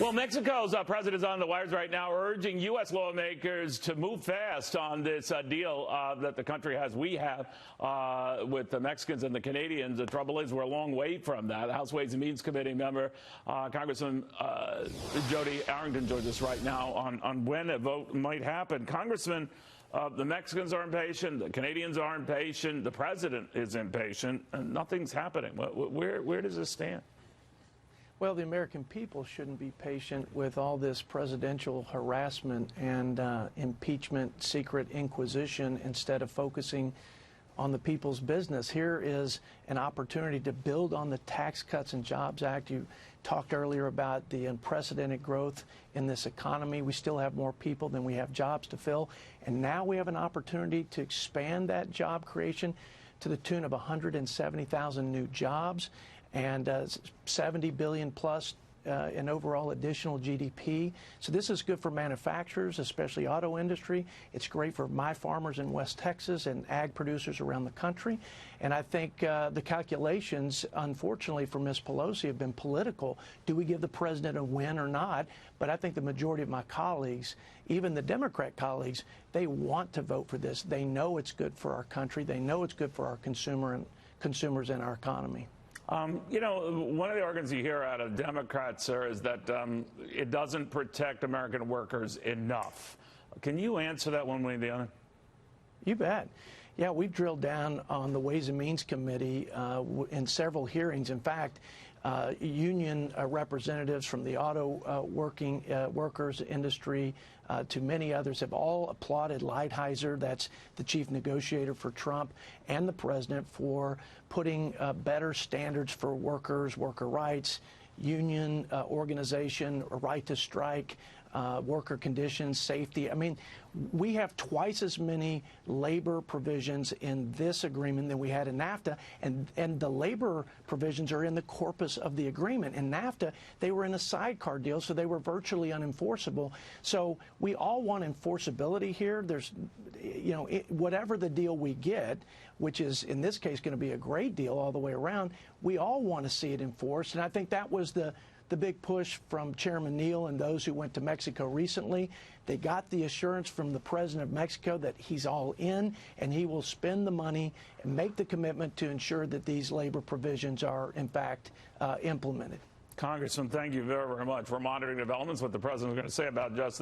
Well, Mexico's president is on the wires right now, urging U.S. lawmakers to move fast on this deal that the country has, we have, with the Mexicans and the Canadians. The trouble is we're a long way from that. The House Ways and Means Committee member, Congressman Jody Arrington, joins us right now on when a vote might happen. Congressman, the Mexicans are impatient, the Canadians are impatient, the president is impatient, and nothing's happening. Where does this stand? Well, the American people shouldn't be patient with all this presidential harassment and impeachment, secret inquisition, instead of focusing on the people's business. Here is an opportunity to build on the Tax Cuts and Jobs Act. You talked earlier about the unprecedented growth in this economy. We still have more people than we have jobs to fill. And now we have an opportunity to expand that job creation to the tune of 170,000 new jobs and 70 billion plus in overall additional GDP. So this is good for manufacturers, especially auto industry. It's great for my farmers in West Texas and ag producers around the country. And I think the calculations, unfortunately for Ms. Pelosi, have been political. Do we give the president a win or not? But I think the majority of my colleagues, even the Democrat colleagues, they want to vote for this. They know it's good for our country. They know it's good for our consumers and our economy. You know, one of the arguments you hear out of Democrats, sir, is that it doesn't protect American workers enough. Can you answer that one way or the other? You bet. Yeah, we've drilled down on the Ways and Means Committee in several hearings. In fact, union representatives from the auto workers industry to many others have all applauded Lighthizer, that's the chief negotiator for Trump, and the president for putting better standards for workers, worker rights, union organization, a right to strike, worker conditions, safety. I mean, we have twice as many labor provisions in this agreement than we had in NAFTA, and the labor provisions are in the corpus of the agreement. In NAFTA, they were in a sidecar deal, so they were virtually unenforceable. So we all want enforceability here. There's, you know, whatever the deal we get, which is in this case going to be a great deal all the way around, we all want to see it enforced. And I think that was the big push from Chairman Neal and those who went to Mexico recently. They got the assurance from the president of Mexico that he's all in and he will spend the money and make the commitment to ensure that these labor provisions are, in fact, implemented. Congressman, thank you very, very much. We're monitoring developments, what the president is going to say about just this.